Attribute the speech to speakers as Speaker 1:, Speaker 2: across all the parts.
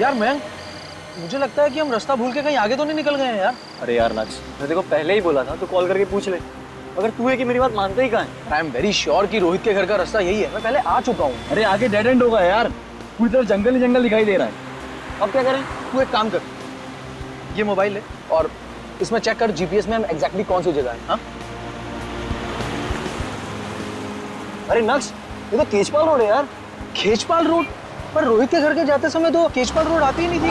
Speaker 1: यार मैं मुझे लगता है कि हम रास्ता भूल के कहीं आगे तो नहीं निकल गए हैं यार।
Speaker 2: अरे यार नक्श, मैं देखो पहले ही बोला था तो कॉल करके पूछ ले। अगर तू है कि मेरी बात मानता ही कहाँ है?
Speaker 1: आई एम वेरी श्योर कि रोहित के घर का रास्ता यही है। मैं पहले आ चुका हूँ।
Speaker 2: अरे आगे डेड एंड होगा यार, पूरी तरफ जंगल ही जंगल दिखाई दे रहा है। अब क्या करें?
Speaker 1: तू एक काम कर, ये मोबाइल ले और इसमें चेक कर जीपीएस में हम एग्जैक्टली कौन सी जगह है। हाँ
Speaker 2: अरे नक्श, ये तो केजपाल रोड है यार।
Speaker 1: केजपाल रोड? पर रोहित के घर के जाते समय तो केजपाल रोड आती ही नहीं थी।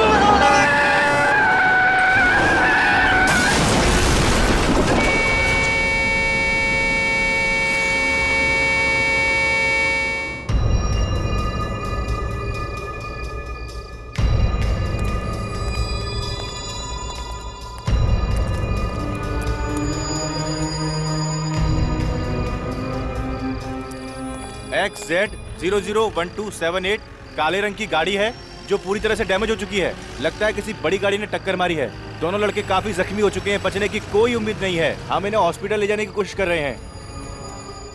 Speaker 3: XZ001278 काले रंग की गाड़ी है जो पूरी तरह से डैमेज हो चुकी है। लगता है किसी बड़ी गाड़ी ने टक्कर मारी है। दोनों लड़के काफी जख्मी हो चुके हैं, बचने की कोई उम्मीद नहीं है। हम इन्हें हॉस्पिटल ले जाने की कोशिश कर रहे हैं।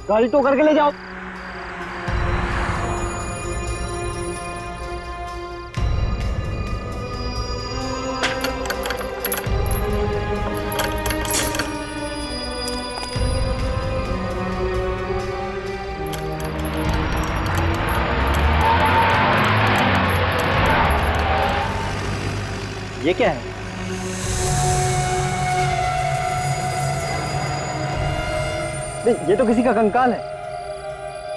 Speaker 2: गाड़ी तो करके ले जाओ।
Speaker 1: ये क्या है?
Speaker 2: नहीं, ये तो किसी का कंकाल है।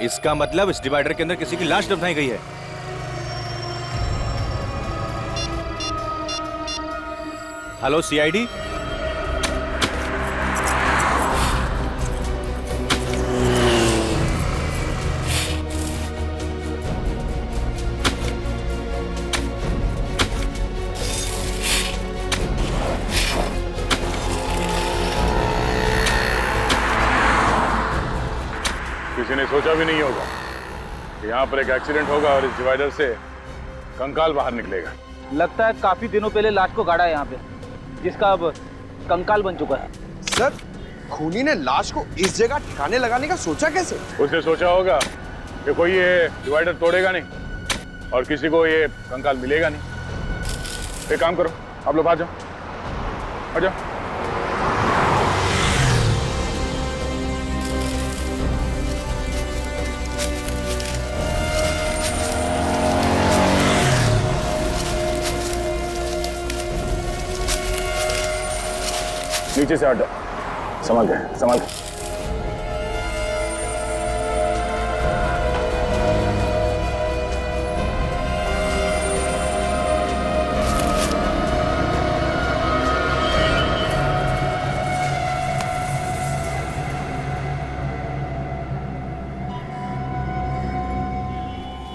Speaker 3: इसका मतलब इस डिवाइडर के अंदर किसी की लाश दफनाई गई है। हेलो सीआईडी,
Speaker 4: किसी ने सोचा भी नहीं होगा कि यहाँ पर एक एक्सीडेंट होगा और इस डिवाइडर से कंकाल बाहर निकलेगा।
Speaker 2: लगता है काफी दिनों पहले लाश को गाड़ा है यहाँ पे, जिसका अब कंकाल बन चुका है।
Speaker 5: सर, खूनी ने लाश को इस जगह ठिकाने लगाने का सोचा कैसे?
Speaker 4: उसने सोचा होगा कि कोई ये डिवाइडर तोड़ेगा नहीं और किसी को ये कंकाल मिलेगा नहीं। एक काम करो, आप लोग आ जाओ, आ जाओ। नीचे से हट जाओ, संभाल के, संभाल के।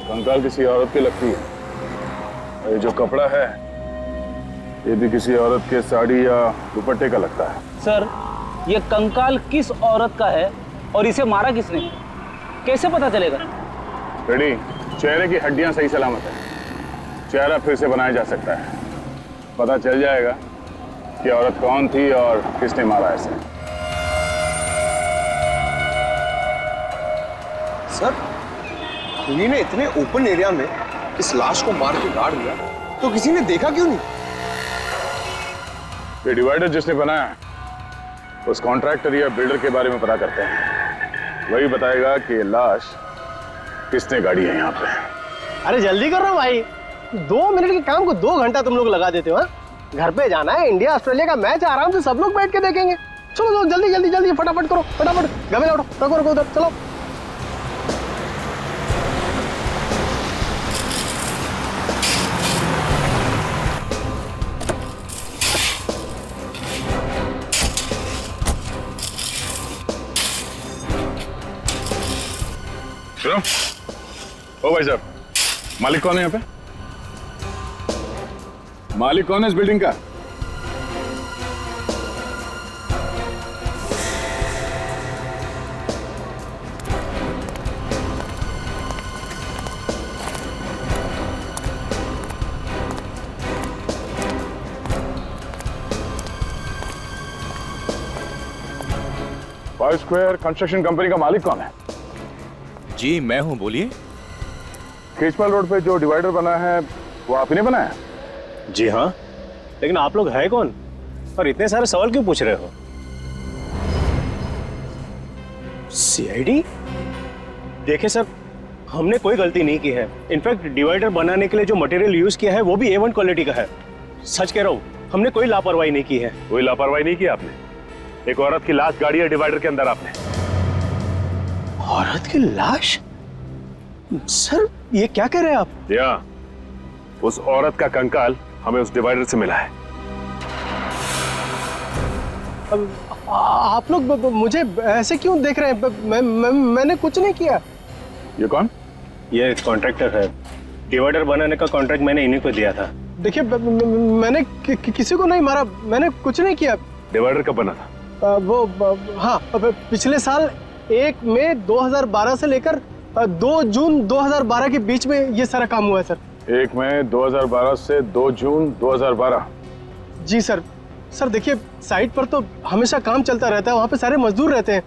Speaker 4: कंकाल किसी औरत की लगती है। और ये जो कपड़ा है ये भी किसी औरत के साड़ी या दुपट्टे का लगता है।
Speaker 2: सर, ये कंकाल किस औरत का है और इसे मारा किसने, कैसे पता चलेगा?
Speaker 4: रेडी, चेहरे की हड्डियां सही सलामत है, चेहरा फिर से बनाया जा सकता है। पता चल जाएगा कि औरत कौन थी और किसने मारा इसे।
Speaker 5: सर, खूनी ने इतने ओपन एरिया में इस लाश को मार के गाड़ दिया तो किसी ने देखा क्यों नहीं?
Speaker 4: ये डिवाइडर जिसने बनाया है उस कॉन्ट्रैक्टर या बिल्डर के बारे में पता करते हैं। वही बताएगा कि ये लाश किसने गाड़ी है यहाँ पे।
Speaker 6: अरे जल्दी करो भाई, 2 मिनट के काम को 2 घंटा तुम लोग लगा देते हो। घर पे जाना है, इंडिया ऑस्ट्रेलिया का मैच आराम से सब लोग बैठ के देखेंगे। चलो जल्दी जल्दी जल्दी फटाफट करो, फटाफट गवे लौटो, रखो रखो उधर, चलो।
Speaker 4: सुनो, ओ भाई साहब, मालिक कौन है यहाँ पे? मालिक कौन है इस बिल्डिंग का? फाइव स्क्वायर कंस्ट्रक्शन कंपनी का मालिक कौन है?
Speaker 3: जी मैं हूं, बोलिए।
Speaker 4: केजपाल रोड पे जो डिवाइडर बना है वो आप ही ने बनाया?
Speaker 6: जी हाँ, लेकिन आप लोग है कौन और इतने सारे सवाल क्यों पूछ रहे हो? सीआईडी? देखिए सर, हमने कोई गलती नहीं की है। इनफैक्ट डिवाइडर बनाने के लिए जो मटेरियल यूज किया है वो भी A1 क्वालिटी का है। सच कह रहा हूँ, हमने कोई लापरवाही नहीं की है।
Speaker 4: कोई लापरवाही नहीं की आपने? एक औरत की लाश गाड़ी है डिवाइडर के अंदर आपने।
Speaker 6: औरत की लाश? सर ये क्या कह रहे हैं आप?
Speaker 4: या उस औरत का कंकाल हमें उस डिवाइडर से मिला है।
Speaker 6: आप लोग मुझे ऐसे क्यों देख रहे हैं? मैंने कुछ नहीं किया।
Speaker 4: ये कौन?
Speaker 6: ये कॉन्ट्रैक्टर है। डिवाइडर बनाने का कॉन्ट्रैक्ट मैंने इन्हीं को दिया था। देखिए मैंने किसी को नहीं मारा, मैंने कुछ नहीं किया।
Speaker 4: डिवाइडर कब बना था?
Speaker 6: हाँ, पिछले साल 1 मई 2012 से लेकर 2 जून 2012 के बीच में ये सारा काम हुआ है सर।
Speaker 4: 1 मई 2012 से 2 जून 2012।
Speaker 6: जी सर। सर देखिए, साइट पर तो हमेशा काम चलता रहता है, वहाँ पे सारे मजदूर रहते हैं।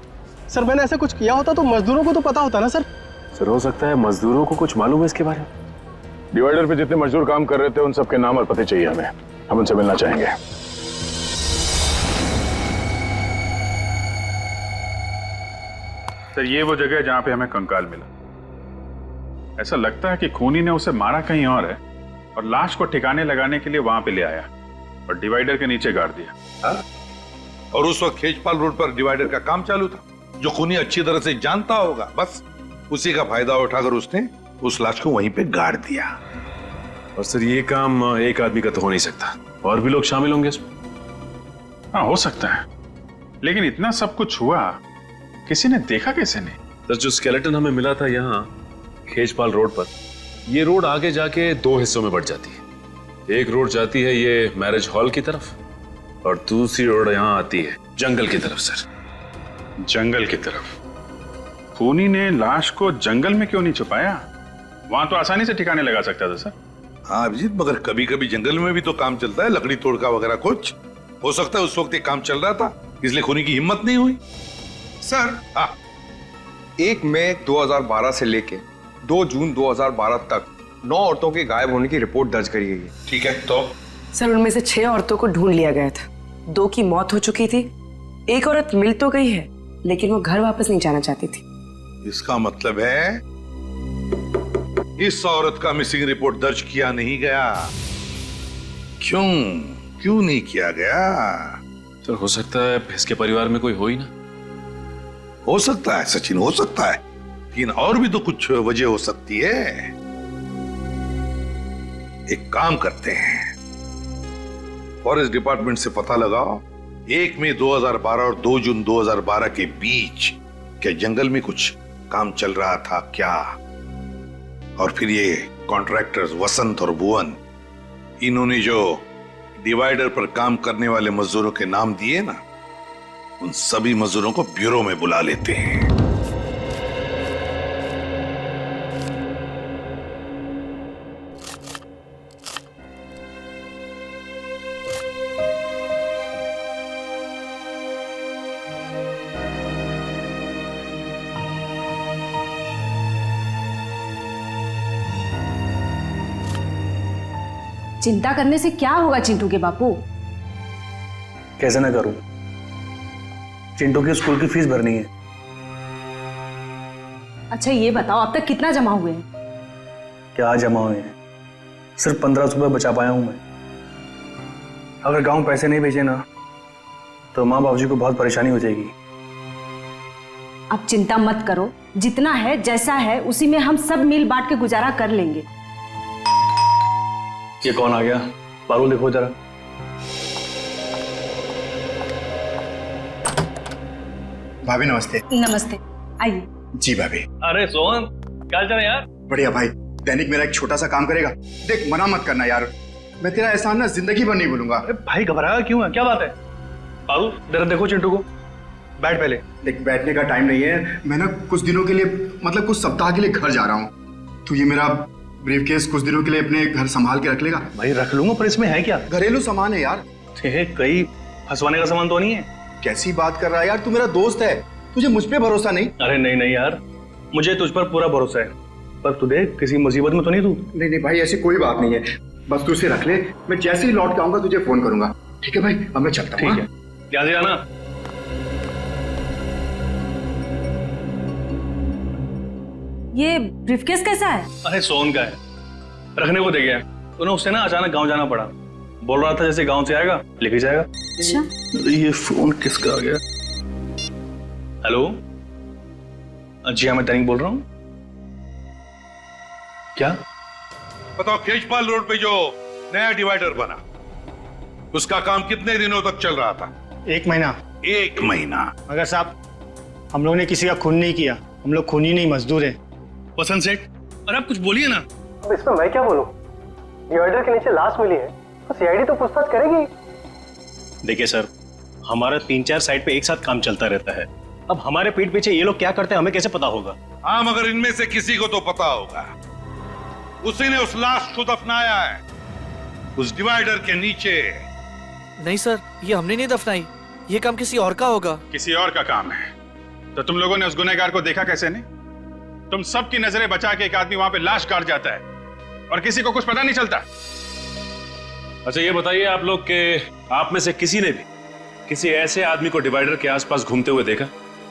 Speaker 6: सर मैंने ऐसा कुछ किया होता तो मजदूरों को तो पता होता ना सर।
Speaker 4: सर हो सकता है मजदूरों को कुछ मालूम है इसके बारे में। डिवाइडर पे जितने मजदूर काम कर रहे थे उन सबके नाम और पते चाहिए हमें, हम उनसे मिलना चाहेंगे।
Speaker 7: सर ये वो जगह है जहां पे हमें कंकाल मिला। ऐसा लगता है कि खूनी ने उसे मारा कहीं और है और लाश को ठिकाने लगाने के लिए वहां पे ले आया और डिवाइडर के नीचे गाड़ दिया।
Speaker 8: हाँ? और उस वक्त खेजपाल रोड पर डिवाइडर का काम चालू था, जो खूनी अच्छी तरह से जानता होगा। बस उसी का फायदा उठाकर उसने उस लाश को वहीं पे गाड़ दिया।
Speaker 9: और सर ये काम एक आदमी का तो हो नहीं सकता, और भी लोग शामिल होंगे इसमें।
Speaker 7: हाँ हो सकता है, लेकिन इतना सब कुछ हुआ, किसी ने देखा कैसे नहीं?
Speaker 9: सर जो स्केलेटन हमें मिला था यहाँ खेजपाल रोड पर, ये रोड आगे जाके 2 हिस्सों में बढ़ जाती है। एक रोड जाती है ये मैरिज हॉल की तरफ और दूसरी रोड यहाँ आती है जंगल की तरफ। सर
Speaker 7: जंगल की तरफ? खूनी ने लाश को जंगल में क्यों नहीं छुपाया? वहां तो आसानी से ठिकाने लगा सकता था सर।
Speaker 8: हाँ अभिजीत, मगर कभी कभी जंगल में भी तो काम चलता है, लकड़ी तोड़का वगैरह कुछ। हो सकता है उस वक्त ये काम चल रहा था, इसलिए खूनी की हिम्मत नहीं हुई।
Speaker 5: सर 1 मई 2012 से लेके 2 जून 2012 तक 9 औरतों के गायब होने की रिपोर्ट दर्ज करी गई है।
Speaker 8: ठीक है, तो
Speaker 10: सर उनमें से 6 औरतों को ढूंढ लिया गया था। 2 की मौत हो चुकी थी, एक औरत मिल तो गई है लेकिन वो घर वापस नहीं जाना चाहती थी।
Speaker 8: इसका मतलब है इस औरत का मिसिंग रिपोर्ट दर्ज किया नहीं गया। क्यों नहीं किया गया?
Speaker 9: सर हो सकता है इसके परिवार में कोई हो ही ना।
Speaker 8: हो सकता है सचिन, हो सकता है, लेकिन और भी तो कुछ वजह हो सकती है। एक काम करते हैं, फॉरेस्ट डिपार्टमेंट से पता लगाओ 1 मई 2012 और 2 जून 2012 के बीच क्या जंगल में कुछ काम चल रहा था क्या? और फिर ये कॉन्ट्रैक्टर्स वसंत और भुवन, इन्होंने जो डिवाइडर पर काम करने वाले मजदूरों के नाम दिए ना, उन सभी मजदूरों को ब्यूरो में बुला लेते हैं।
Speaker 11: चिंता करने से क्या होगा चिंटू के बापू?
Speaker 1: कैसे ना करूं? चिंटू की स्कूल की फीस भरनी है।
Speaker 11: अच्छा ये बताओ अब तक कितना जमा हुए हैं?
Speaker 1: क्या जमा हुए हैं? सिर्फ 1500 रुपये बचा पाया हूं मैं। अगर गांव पैसे नहीं भेजे ना तो माँ बाबूजी को बहुत परेशानी हो जाएगी।
Speaker 11: अब चिंता मत करो, जितना है जैसा है उसी में हम सब मिल बांट के गुजारा कर लेंगे।
Speaker 1: ये कौन आ गया? पारुल देखो जरा।
Speaker 12: भाभी नमस्ते।
Speaker 11: नमस्ते, आइए।
Speaker 12: जी भाभी।
Speaker 2: अरे सोहन, क्या चल रहा है यार?
Speaker 12: बढ़िया भाई, दैनिक मेरा एक छोटा सा काम करेगा। देख मना मत करना यार, मैं तेरा एहसान ना जिंदगी भर नहीं भूलूंगा।
Speaker 6: अरे भाई घबराया क्यों है? क्या बात है? पारुल जरा देखो चिंटू को। बैठ पहले।
Speaker 12: देख बैठने का टाइम नहीं है, मैं ना कुछ दिनों के लिए, मतलब कुछ सप्ताह के लिए घर जा रहा हूँ। तो ये मेरा ब्रीफकेस कुछ दिनों के लिए अपने घर संभाल के रख लेगा?
Speaker 6: भाई रख लूंगा, पर इसमें है क्या?
Speaker 12: घरेलू सामान है यार।
Speaker 6: कहीं फंसवाने का सामान तो नहीं है?
Speaker 12: कैसी बात कर रहा है यार, तू मेरा दोस्त है, तुझे मुझ पे भरोसा नहीं?
Speaker 6: अरे नहीं यार, मुझे तुझ पर पूरा भरोसा है, पर तू देख किसी मुसीबत में तो नहीं तू?
Speaker 12: नहीं भाई ऐसी कोई बात नहीं है। बस तू इसे रख ले, मैं जैसे ही लौट के आऊंगा तुझे फोन करूंगा। ठीक है भाई, अब मैं चलता हूँ।
Speaker 1: ठीक है, ध्यान से जाना।
Speaker 11: ये ब्रीफकेस कैसा है?
Speaker 1: अरे सोन का है, रखने को दे गया। तो ना उससे ना अचानक गांव जाना पड़ा। बोल रहा था जैसे गांव से आएगा लेके जाएगा।
Speaker 11: अच्छा,
Speaker 1: ये फोन किसका आ गया? हेलो, जी हाँ, मैं दैनिक बोल रहा हूँ। क्या?
Speaker 8: बताओ, केजपाल रोड पे जो नया डिवाइडर बना, उसका काम कितने दिनों तक चल रहा था?
Speaker 6: 1 महीना।
Speaker 8: 1 महीना?
Speaker 6: मगर साहब, हम लोगों ने किसी का खून नहीं किया, हम लोग खूनी नहीं मजदूर हैं।
Speaker 1: वसंत सेठ, अरे आप कुछ बोलिए ना।
Speaker 6: अब इसमें मैं क्या बोलूं? डिवाइडर के नीचे लाश मिली है, तो सीआईडी तो पूछताछ करेगी।
Speaker 13: देखिए सर, हमारा 3-4 साइट पे एक साथ काम चलता रहता है। अब हमारे पीठ पीछे ये लोग क्या करते हैं हमें कैसे पता होगा?
Speaker 8: हाँ, मगर इनमें से किसी को तो पता होगा। उसी ने उस लाश को दफनाया है उस डिवाइडर के नीचे।
Speaker 14: नहीं सर, ये हमने नहीं दफनाई, ये काम किसी और का होगा।
Speaker 7: किसी और का काम है तो तुम लोगों ने उस गुनहगार को देखा कैसे नहीं? तुम सबकी नजरें बचा के एक आदमी वहां पे लाश काट जाता है और किसी को कुछ पता नहीं चलता।
Speaker 9: अच्छा ये बताइए आप लोग के आप में से किसी ने भी किसी ऐसे आदमी को डिवाइडर के आसपास घूमते हुए देखा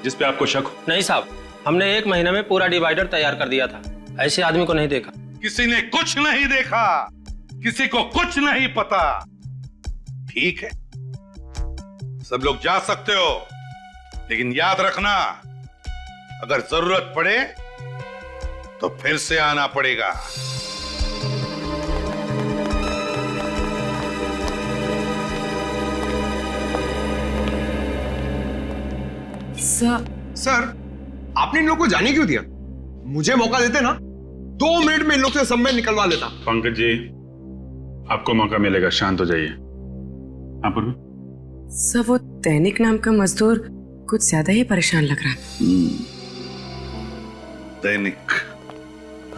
Speaker 9: जिस पे आपको शक हो?
Speaker 6: नहीं साहब, हमने 1 महीने में पूरा डिवाइडर तैयार कर दिया था, ऐसे आदमी को नहीं देखा।
Speaker 8: किसी ने कुछ नहीं देखा, किसी को कुछ नहीं पता। ठीक है, सब लोग जा सकते हो, लेकिन याद रखना, अगर जरूरत पड़े तो फिर से आना पड़ेगा।
Speaker 5: सर, आपने इन लोग को जाने क्यों दिया? मुझे मौका देते ना, 2 मिनट में इन लोग से संबंध निकलवा लेता।
Speaker 7: पंकज जी, आपको मौका मिलेगा, शांत हो जाइए। आप
Speaker 10: सर, वो दैनिक नाम का मजदूर कुछ ज्यादा ही परेशान लग रहा है।
Speaker 8: दैनिक?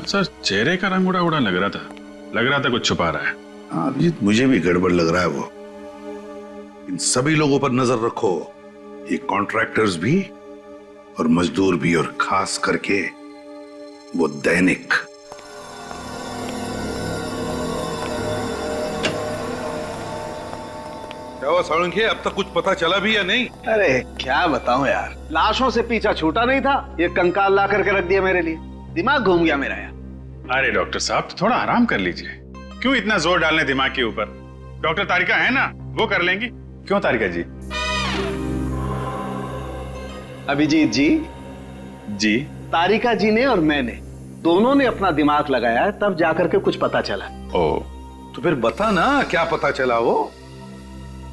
Speaker 7: सर, चेहरे का रंग उड़ा उड़ा लग रहा था कुछ छुपा रहा है।
Speaker 8: हाँ अभिजीत, मुझे भी गड़बड़ लग रहा है वो। इन सभी लोगों पर नजर रखो, ये कॉन्ट्रैक्टर्स भी और मजदूर भी, और खास करके वो दैनिक। क्या हुआ साळुंखे, अब तक कुछ पता चला भी या नहीं?
Speaker 2: अरे क्या बताऊं यार, लाशों से पीछा छूटा नहीं था, ये कंकाल ला करके रख दिया मेरे लिए। दिमाग घूम गया मेरा यार।
Speaker 7: अरे डॉक्टर साहब, तो थोड़ा आराम कर लीजिए, क्यों इतना जोर डालने दिमाग के ऊपर? डॉक्टर तारिका है ना, वो कर लेंगी। क्यों तारिका जी?
Speaker 2: अभिजीत जी,
Speaker 7: जी,
Speaker 2: तारिका जी ने और मैंने दोनों ने अपना दिमाग लगाया, तब जाकर के कुछ पता चला।
Speaker 7: ओ,
Speaker 8: तो फिर बता ना, क्या पता चला? वो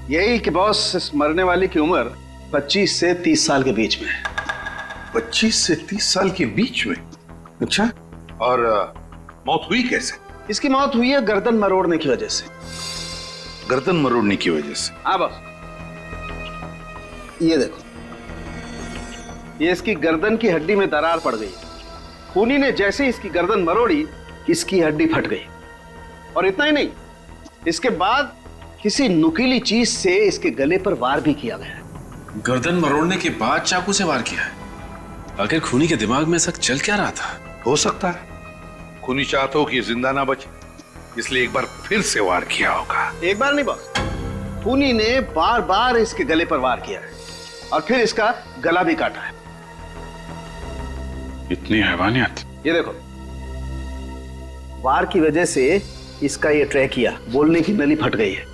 Speaker 2: यही कि बॉस, इस मरने वाली की उम्र 25 से 30 साल के बीच में है।
Speaker 8: 25 से 30 साल के बीच में? अच्छा, और मौत हुई कैसे?
Speaker 2: इसकी मौत हुई है गर्दन मरोड़ने की वजह से।
Speaker 8: गर्दन मरोड़ने की वजह से?
Speaker 2: हाँ बॉस, ये देखो, ये इसकी गर्दन की हड्डी में दरार पड़ गई। खूनी ने जैसे इसकी गर्दन मरोड़ी, इसकी हड्डी फट गई। और इतना ही नहीं, इसके बाद किसी नुकीली चीज से इसके गले पर वार भी किया गया।
Speaker 9: गर्दन मरोड़ने के बाद चाकू से वार किया है? आखिर खूनी के दिमाग में ऐसा चल क्या रहा था?
Speaker 8: हो सकता है खूनी चाहता हो कि जिंदा ना बचे, इसलिए एक बार फिर से वार किया होगा।
Speaker 2: एक बार नहीं बॉस, खूनी ने बार बार इसके गले पर वार किया है और फिर इसका गला भी काटा है।
Speaker 7: इतनी हैवानियत?
Speaker 2: ये देखो, वार की वजह से इसका ये ट्रैकिया, बोलने की नली फट गई है।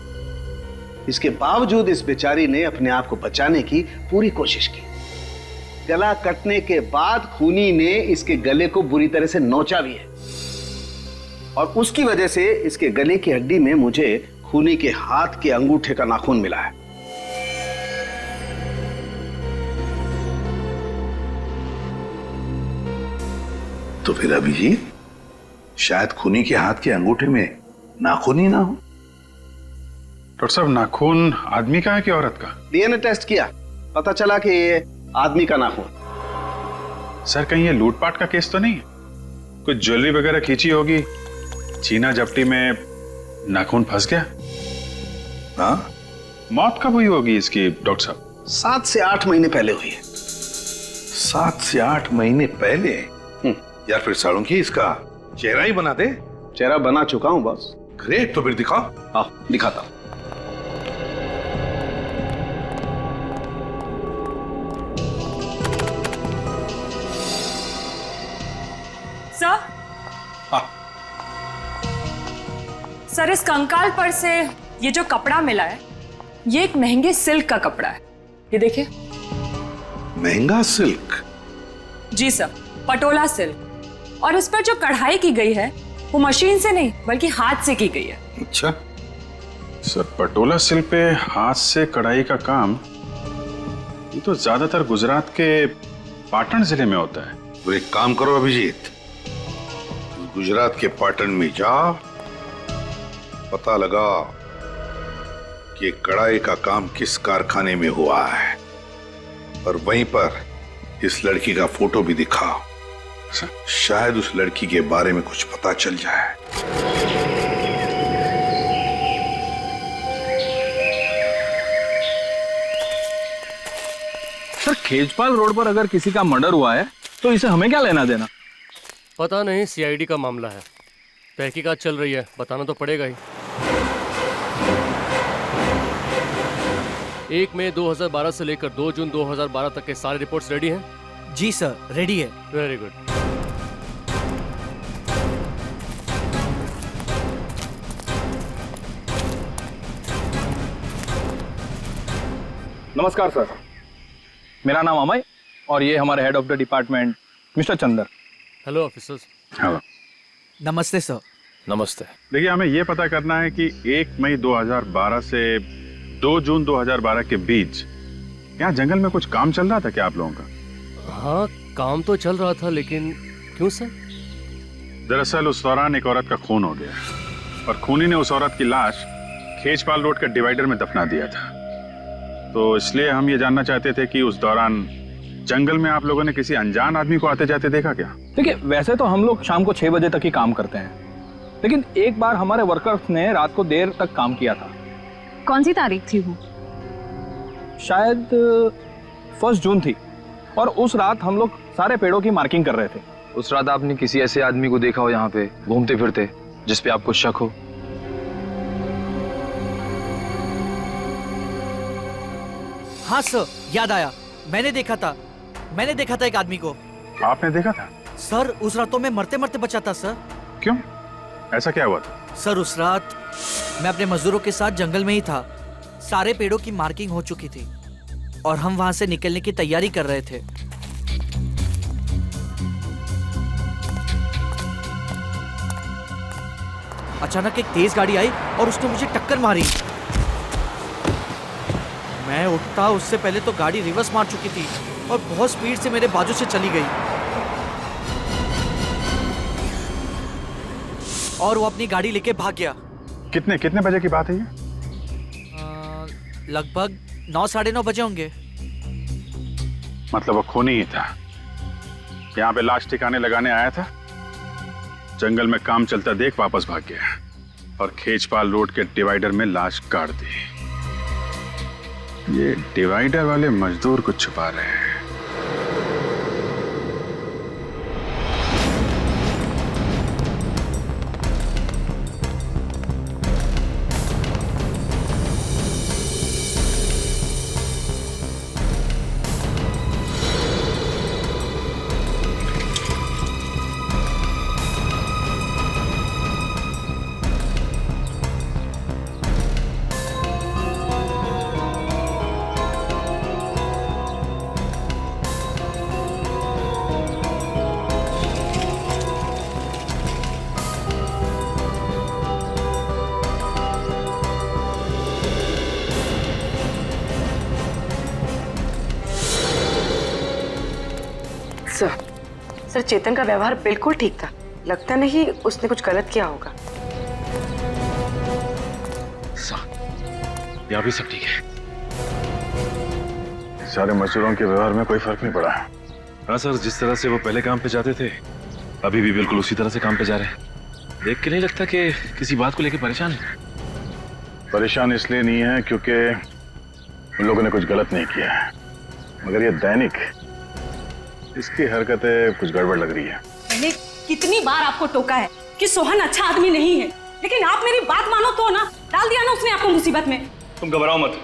Speaker 2: इसके बावजूद इस बेचारी ने अपने आप को बचाने की पूरी कोशिश की। गला कटने के बाद खूनी ने इसके गले को बुरी तरह से नोचा भी है, और उसकी वजह से इसके गले की हड्डी में मुझे खूनी के हाथ के अंगूठे का नाखून मिला है।
Speaker 8: तो फिर अभिजीत, शायद खूनी के हाथ के अंगूठे में नाखून ही ना हो।
Speaker 7: डॉक्टर साहब, नाखून आदमी का है कि औरत का?
Speaker 2: डीएनए टेस्ट किया, पता चला कि ये आदमी का नाखून।
Speaker 7: सर, कहीं ये लूटपाट का केस तो नहीं है? कुछ ज्वेलरी वगैरह खींची होगी, छीना झपटी में नाखून फंस गया?
Speaker 8: हाँ?
Speaker 7: मौत कब हुई होगी इसकी डॉक्टर साहब?
Speaker 2: 7 से 8 महीने पहले हुई है।
Speaker 8: 7 से 8 महीने पहले? यार फिर साळुंखे, इसका चेहरा ही बना दे।
Speaker 2: चेहरा बना चुका हूं बॉस।
Speaker 8: ग्रेट, तो फिर दिखाओ।
Speaker 5: हाँ, दिखाता हूं।
Speaker 10: सर,
Speaker 8: हाँ।
Speaker 10: सर इस कंकाल पर से ये जो कपड़ा मिला है, ये एक महंगे सिल्क का कपड़ा है। ये देखिए।
Speaker 8: महंगा सिल्क?
Speaker 10: जी सर, पटोला सिल्क। और इस पर जो कढ़ाई की गई है वो मशीन से नहीं बल्कि हाथ से की गई है।
Speaker 8: अच्छा।
Speaker 7: सर, पटोला सिल्क पे हाथ से कढ़ाई का काम, ये तो ज्यादातर गुजरात के पाटन जिले में होता है।
Speaker 8: तो एक काम करो अभिजीत, गुजरात के पाटन में जा, पता लगा कि कढ़ाई का काम किस कारखाने में हुआ है, और वहीं पर इस लड़की का फोटो भी दिखाओ। शायद उस लड़की के बारे में कुछ पता चल जाए।
Speaker 1: सर, खेजपाल रोड पर अगर किसी का मर्डर हुआ है तो इसे हमें क्या लेना देना?
Speaker 13: पता नहीं, सीआईडी का मामला है, तहकीकात चल रही है, बताना तो पड़ेगा ही। 1 मई 2012 से लेकर 2 जून 2012 तक के सारे रिपोर्ट्स रेडी हैं?
Speaker 14: जी सर, रेडी है।
Speaker 13: Very good.
Speaker 1: नमस्कार सर, मेरा नाम अमय और ये हमारे head of the department mister Chander.
Speaker 13: Hello officers.
Speaker 7: Hello.
Speaker 14: नमस्ते सर।
Speaker 13: नमस्ते।
Speaker 7: देखिए, हमें यह पता करना है कि 1 मई 2012 से 2 जून 2012 के बीच यहाँ जंगल में कुछ काम चल रहा था क्या आप लोगों का?
Speaker 13: हाँ, काम तो चल रहा था, लेकिन क्यों सर?
Speaker 7: दरअसल उस दौरान एक औरत का खून हो गया और खूनी ने उस औरत की लाश खेजपाल रोड के डिवाइडर में दफना दिया था। तो इसलिए हम ये जानना चाहते थे कि उस दौरान जंगल में आप लोगों ने किसी अनजान आदमी को आते जाते देखा क्या?
Speaker 1: देखिए, वैसे तो हम लोग शाम को 6 बजे तक ही काम करते हैं, लेकिन एक बार हमारे वर्कर्स ने रात को देर तक काम किया था।
Speaker 11: कौन सी तारीख थी वो?
Speaker 1: शायद 1 जून थी, और उस रात हम लोग सारे पेड़ों की मार्किंग कर रहे थे।
Speaker 15: उस रात आपने किसी ऐसे आदमी को देखा हो यहाँ पे घूमते फिरते, जिस पे आपको शक हो?
Speaker 14: हाँ सर, याद आया, मैंने देखा था एक आदमी को।
Speaker 7: आपने देखा था?
Speaker 14: सर, उस रातों में मरते मरते बचा था सर।
Speaker 7: क्यों, ऐसा क्या हुआ था?
Speaker 14: सर, उस रात मैं अपने मजदूरों के साथ जंगल में ही था। सारे पेड़ों की मार्किंग हो चुकी थी और हम वहां से निकलने की तैयारी कर रहे थे। अचानक एक तेज गाड़ी आई और उसने मुझे टक्कर मारी। मैं उठता उससे पहले तो गाड़ी रिवर्स मार चुकी थी और बहुत स्पीड से मेरे बाजू से चली गई, और वो अपनी गाड़ी लेके भाग गया।
Speaker 7: कितने बजे की बात है ये?
Speaker 14: लगभग 9 साढ़े 9 बजे होंगे।
Speaker 7: मतलब वो खूनी ही था, यहाँ पे लाश ठिकाने लगाने आया था, जंगल में काम चलता देख वापस भाग गया और खेजपाल रोड के डिवाइडर में लाश गाड़ दी। ये डिवाइडर वाले मजदूर कुछ छुपा रहे हैं।
Speaker 10: सर, चेतन का व्यवहार बिल्कुल ठीक था। लगता नहीं उसने कुछ गलत किया होगा।
Speaker 9: यहाँ भी सब ठीक है।
Speaker 7: सारे मजदूरों के व्यवहार में कोई फर्क नहीं पड़ा।
Speaker 9: हाँ सर, जिस तरह से वो पहले काम पे जाते थे, अभी भी बिल्कुल उसी तरह से काम पे जा रहे हैं। देख के नहीं लगता कि किसी बात को लेकर परेशान है।
Speaker 7: परेशान इसलिए नहीं है क्योंकि उन लोगों ने कुछ गलत नहीं किया है, मगर ये दैनिक, इसकी हरकतें कुछ गड़बड़ लग रही है।
Speaker 11: मैंने कितनी बार आपको टोका है कि सोहन अच्छा आदमी नहीं है, लेकिन आप मेरी बात मानो तो ना, डाल दिया ना उसने आपको मुसीबत में।
Speaker 1: तुम घबराओ मत,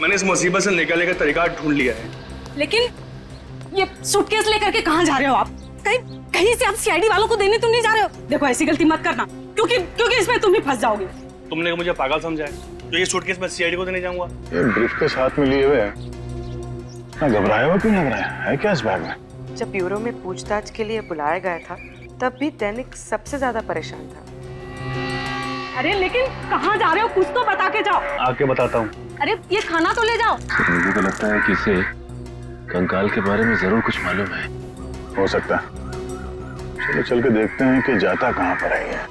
Speaker 1: मैंने इस मुसीबत से निकलने का तरीका ढूंढ लिया है।
Speaker 11: लेकिन ये सूटकेस लेकर के कहाँ जा रहे हो आप? कहीं कहीं से आप सीआईडी वालों को देने तो नहीं जा रहे हो? देखो ऐसी गलती मत करना, क्योंकि इसमें तुम भी फंस जाओगे।
Speaker 1: तुमने मुझे पागल समझा है तो ये सूटकेस मैं सीआईडी को देने जाऊंगा?
Speaker 4: ये ब्रीफकेस हाथ में लिए हुए है, ना घबराया हुआ क्यों लग रहा है क्या इस बैग में?
Speaker 10: जब ब्यूरो में पूछताछ के लिए बुलाया गया था तब भी दैनिक सबसे ज्यादा परेशान था।
Speaker 11: अरे लेकिन कहाँ जा रहे हो? कुछ तो बता के जाओ।
Speaker 1: आके बताता हूँ।
Speaker 11: अरे ये खाना तो ले जाओ।
Speaker 9: मुझे तो लगता है कि इसे कंकाल के बारे में जरूर कुछ मालूम है।
Speaker 4: हो सकता है, चलो चल के देखते हैं कि जाता कहाँ पर है ये।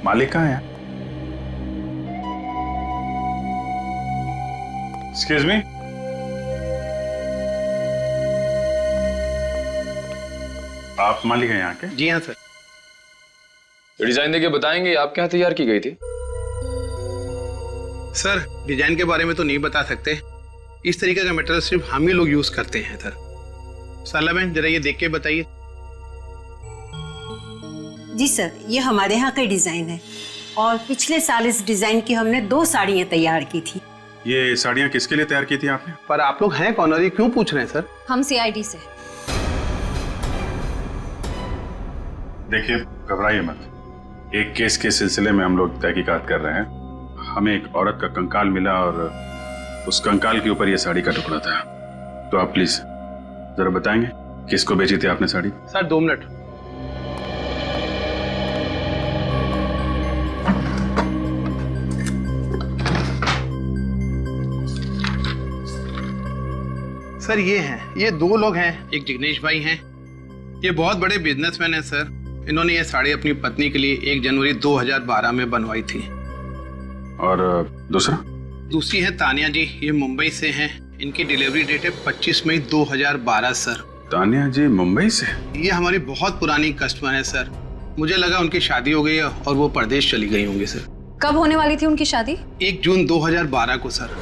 Speaker 7: मालिक कहाँ है? एक्सक्यूज मी, आप मालिक हैं यहाँ के?
Speaker 13: जी हाँ सर।
Speaker 15: डिजाइन देके बताएंगे आपके यहाँ तैयार की गई थी?
Speaker 2: सर डिजाइन के बारे में तो नहीं बता सकते, इस तरीके का मटेरियल सिर्फ हम ही लोग यूज करते हैं सर। साला बहन जरा ये देख के बताइए।
Speaker 16: जी सर, ये हमारे यहाँ का डिजाइन है और पिछले साल इस डिजाइन की हमने 2 साड़ियाँ तैयार की थी।
Speaker 7: ये साड़ियाँ किसके लिए तैयार की थी आपने?
Speaker 2: पर आप लोग हैं कौन और ये क्यों पूछ रहे हैं सर?
Speaker 11: हम सीआईडी से।
Speaker 7: देखिए घबराइए मत, एक केस के सिलसिले में हम लोग तहकीकात कर रहे हैं। हमें एक औरत का कंकाल मिला और उस कंकाल के ऊपर ये साड़ी का टुकड़ा था। तो आप प्लीज जरा बताएंगे किसको बेची थी आपने साड़ी?
Speaker 2: Sir 2 minute. सर ये 2 लोग हैं, एक जिग्नेश भाई हैं, ये बहुत बड़े बिजनेसमैन हैं सर। इन्होंने ये साड़ी अपनी पत्नी के लिए 1 जनवरी 2012 में बनवाई थी।
Speaker 7: और दूसरी
Speaker 2: है तानिया जी, ये मुंबई से हैं, इनकी डिलीवरी डेट है 25 मई 2012 सर।
Speaker 7: तानिया जी मुंबई से?
Speaker 2: ये हमारी बहुत पुरानी कस्टमर है सर, मुझे लगा उनकी शादी हो गई है और वो परदेश चली गई होंगी सर।
Speaker 11: कब होने वाली थी उनकी शादी?
Speaker 2: 1 जून 2012 को सर।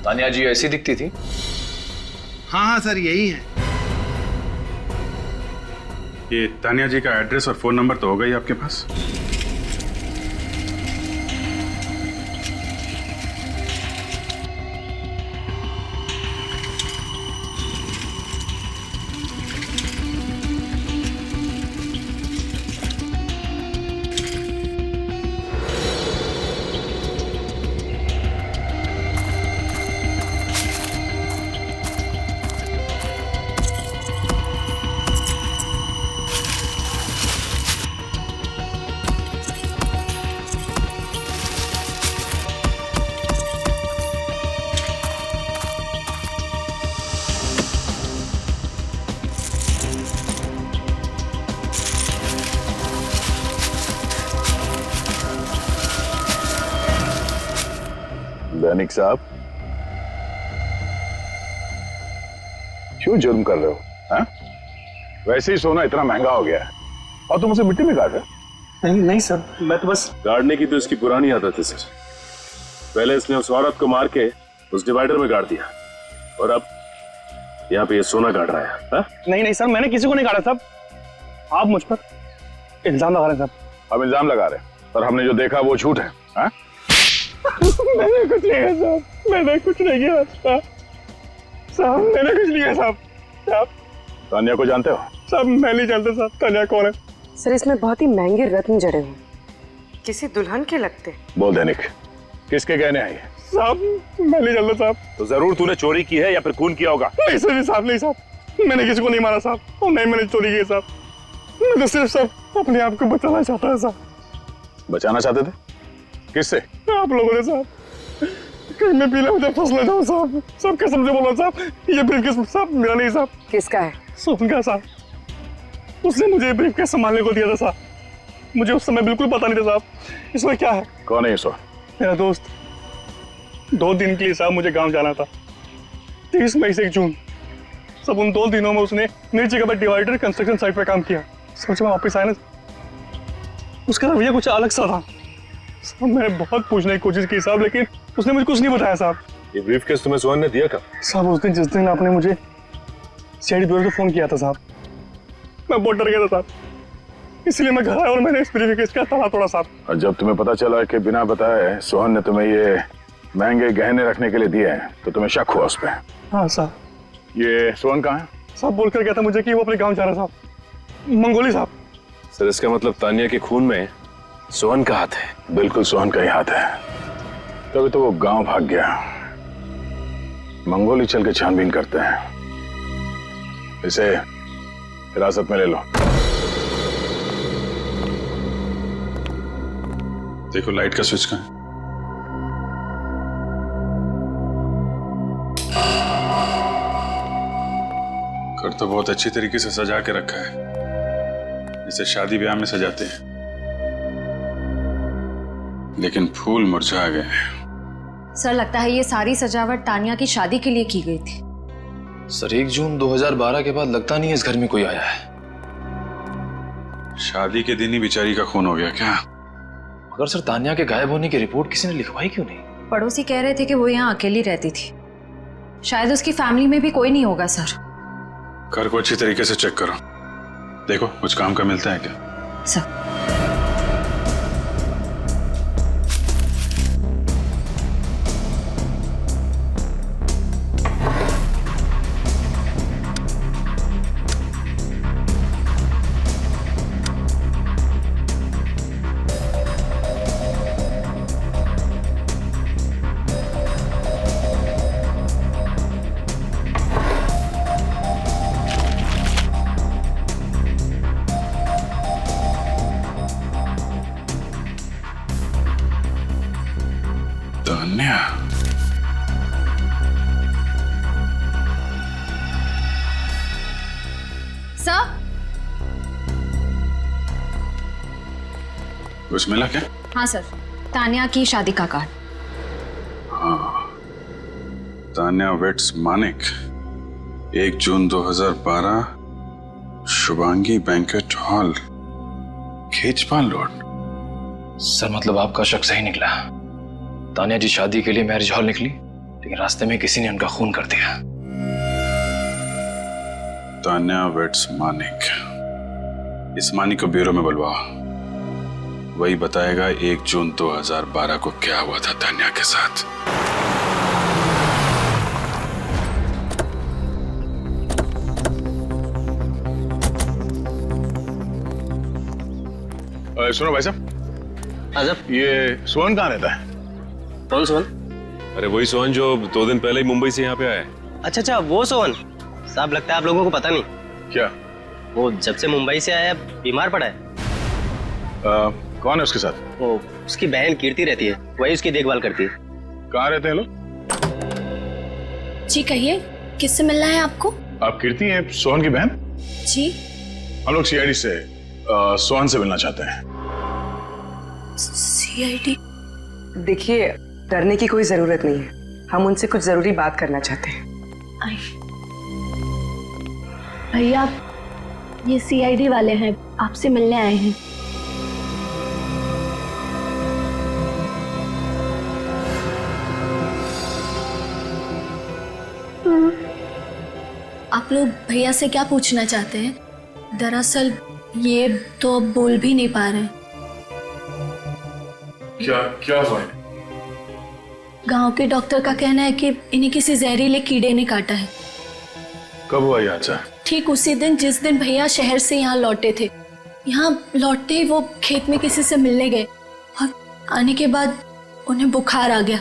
Speaker 15: तानिया जी ऐसी दिखती थी?
Speaker 2: हाँ सर यही है।
Speaker 7: ये तानिया जी का एड्रेस और फोन नंबर तो होगा ही आपके पास?
Speaker 4: दैनिक साहब क्यों जुर्म कर रहे हो? हाँ? वैसे ही सोना इतना महंगा हो गया है और तुम उसे मिट्टी में गाड़ रहे?
Speaker 13: नहीं सर, मैं तो बस
Speaker 9: गाड़ने की तो इसकी पुरानी आदत है सर। पहले इसने उस औरत को मार के उस डिवाइडर में गाड़ दिया और अब यहाँ पे ये सोना गाड़ रहा है। हा?
Speaker 1: नहीं सर, मैंने किसी को नहीं गाड़ा साहब, आप मुझ पर इल्जाम लगा रहे हैं साहब।
Speaker 4: हम इल्जाम लगा रहे हैं पर हमने जो देखा वो झूठ है। हा?
Speaker 1: मैंने कुछ नहीं किया साहब, मैंने कुछ नहीं किया साहब, मैंने कुछ नहीं किया साहब।
Speaker 4: तानिया को जानते हो?
Speaker 1: साहब मैं नहीं जानता साहब, तानिया कौन है?
Speaker 10: सर इसमें बहुत ही महंगे रत्न जड़े हुए, किसी दुल्हन के लगते।
Speaker 4: बोल दैनिक, किसके गहने हैं ये?
Speaker 1: साहब मैं नहीं जानता साहब।
Speaker 4: तो जरूर तूने चोरी की है या फिर खून किया होगा।
Speaker 1: नहीं सर, नहीं साहब, मैंने किसी को नहीं मारा साहब, और नहीं मैंने चोरी की साहब। मैं तो सिर्फ साहब अपने आप को बचाना चाहता है साहब।
Speaker 4: बचाना चाहते थे? किससे?
Speaker 1: आप लोगों ने साहब। कहीं मैं पीला मुझे फंस ले जाऊं साहब, सब कसम से बोला साहब, ये ब्रीफकेस साहब मेरा नहीं साहब।
Speaker 10: किसका है?
Speaker 1: सोहन का साहब, उसने मुझे ब्रीफकेस संभालने को दिया था साहब, मुझे उस समय बिल्कुल पता नहीं था साहब इसमें क्या है।
Speaker 4: कौन है ये सोहन?
Speaker 1: मेरा दोस्त। 2 दिन के लिए साहब मुझे गांव जाना था, 30 मई से 1 जून।
Speaker 6: सब उन 2 दिनों में उसने मेरी जगह पर डिवाइडर कंस्ट्रक्शन साइट पे काम किया। सोचा मैं वापस आया ना, उसका रवैया कुछ अलग सा था साहब। मैंने बहुत पूछने की कोशिश की साहब, लेकिन उसने मुझे कुछ नहीं बताया साहब।
Speaker 9: ये ब्रीफकेस तुम्हें सोहन ने दिया कब?
Speaker 6: साहब उस दिन जिस दिन आपने मुझे सीआईडी ब्यूरो से फोन किया था साहब, मैं बहुत डर गया था साहब, इसलिए मैं घर आया और मैंने इस ब्रीफकेस का ताला तोड़ा साहब।
Speaker 4: और जब तुम्हें पता चला कि बिना बताए सोहन ने तुम्हें ये महंगे गहने रखने के लिए दिए हैं तो तुम्हें शक हुआ उस पर?
Speaker 6: हाँ साहब।
Speaker 4: ये सोहन कहाँ है?
Speaker 6: साहब बोल कर गया था मुझे कि वो अपने गांव जा रहा साहब, मंगोली साहब।
Speaker 9: सर इसका मतलब तानिया के खून में सोहन का हाथ है?
Speaker 4: बिल्कुल सोहन का ही हाथ है, तभी तो वो गांव भाग गया। मंगोली चल के छानबीन करते हैं, इसे हिरासत में ले लो।
Speaker 7: देखो लाइट का स्विच कहाँ है? घर तो बहुत अच्छी तरीके से सजा के रखा है, जैसे शादी ब्याह में सजाते हैं, लेकिन फूल मुरझा गए।
Speaker 17: सर लगता है ये सारी सजावट तानिया की शादी के लिए की गई थी।
Speaker 15: सर 1 जून 2012 के बाद लगता नहीं है इस घर में कोई आया है।
Speaker 7: शादी के दिन ही बेचारी का खून हो गया क्या?
Speaker 15: मगर सर तानिया के गायब होने की रिपोर्ट किसी ने लिखवाई क्यों नहीं?
Speaker 17: पड़ोसी कह रहे थे कि वो यहाँ अकेली रहती थी, शायद उसकी फैमिली में भी कोई नहीं होगा सर।
Speaker 7: घर को अच्छी तरीके से चेक करो, देखो कुछ काम का मिलता है क्या?
Speaker 17: सर
Speaker 7: तान्या,
Speaker 17: सर
Speaker 7: कुछ मिला क्या?
Speaker 17: हाँ सर, तानिया की शादी का कार्ड।
Speaker 7: हाँ, तान्या वेट्स मानिक, 1 जून 2012, Shubhangi banquet hall, Khechpal road.
Speaker 15: Sir मतलब आपका शक सही निकला। तानिया जी शादी के लिए मैरिज हॉल निकली, लेकिन रास्ते में किसी ने उनका खून कर दिया।
Speaker 7: तान्या वेट्स मानिक, इस मानिक को ब्यूरो में बुलवाओ, वही बताएगा 1 जून 2012 को क्या हुआ था तान्या के साथ।
Speaker 4: सुनो भाई साहब, ये सोहन कहाँ रहता है?
Speaker 13: कौन सोहन?
Speaker 9: अरे वही सोहन जो 2 दिन पहले ही मुंबई से यहाँ पे आया है।
Speaker 13: अच्छा वो सोहन साहब, लगता है आप लोगों को पता नहीं।
Speaker 4: क्या?
Speaker 13: वो जब से मुंबई से आया बीमार पड़ा है।
Speaker 4: कौन है उसके साथ?
Speaker 13: वो उसकी बहन कीर्ति रहती है, वही उसकी देखभाल करती है।
Speaker 4: कहाँ रहते हैं लोग?
Speaker 17: जी कहिए, किससे मिलना है आपको?
Speaker 4: आप कीर्ति हैं सोहन की बहन?
Speaker 17: जी
Speaker 4: हम लोग सीआईडी से सोहन से मिलना चाहते हैं।
Speaker 10: सीआईडी? देखिए डरने की कोई जरूरत नहीं है, हम उनसे कुछ जरूरी बात करना चाहते हैं।
Speaker 17: भैया ये सीआईडी वाले हैं, आपसे मिलने आए हैं। आप लोग भैया से क्या पूछना चाहते हैं? दरअसल ये तो अब बोल भी नहीं पा रहे।
Speaker 4: क्या हुआ है?
Speaker 17: गांव के डॉक्टर का कहना है कि इन्हें किसी जहरीले कीड़े ने काटा है।
Speaker 4: कब हुआ ये हादसा?
Speaker 17: ठीक उसी दिन जिस दिन भैया शहर से यहाँ लौटे थे। यहाँ लौटते ही वो खेत में किसी से मिलने गए और आने के बाद उन्हें बुखार आ गया।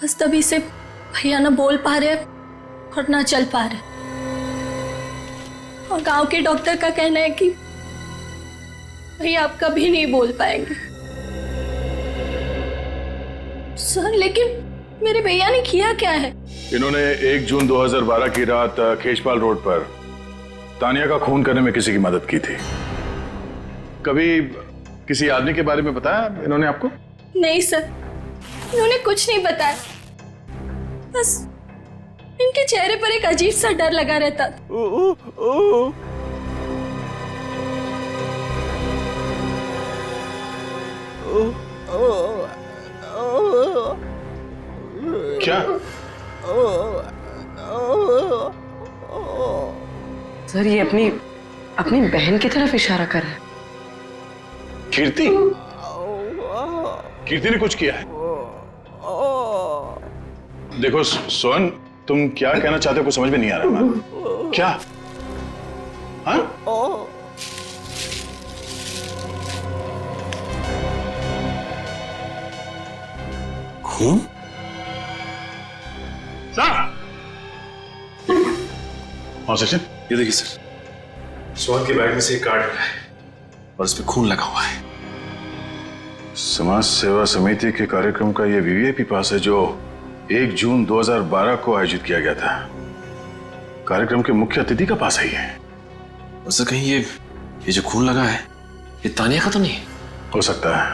Speaker 17: बस तभी से भैया ना बोल पा रहे और ना चल पा रहे। और गांव के डॉक्टर का कहना है कि भैया आप कभी नहीं बोल पाएंगे। सर लेकिन मेरे भैया ने किया क्या है?
Speaker 4: इन्होंने 1 जून 2012 की रात खेचपाल रोड पर तानिया का खून करने में किसी की मदद की थी। कभी किसी आदमी के बारे में बताया इन्होंने आपको?
Speaker 17: नहीं सर, इन्होंने कुछ नहीं बताया। इनके चेहरे पर एक अजीब सा डर लगा रहता था।
Speaker 4: क्या?
Speaker 10: सर ये अपनी अपनी बहन की तरफ इशारा कर रहा है।
Speaker 4: कीर्ति? कीर्ति ने कुछ किया है? देखो सोहन, तुम क्या कहना चाहते हो कुछ समझ में नहीं आ रहा है। क्या? हाँ? खून?
Speaker 7: और सचिन, ये देखिए सर, सोहन के बैग में से एक कार्ड मिला है और इस पे खून लगा हुआ है।
Speaker 4: समाज सेवा समिति के कार्यक्रम का ये वीवीआईपी पास है जो 1 जून 2012 को आयोजित किया गया था। कार्यक्रम के मुख्य अतिथि का पास है ये।
Speaker 9: वैसे कहीं ये जो खून लगा है ये तानिया का तो नहीं?
Speaker 4: हो सकता है।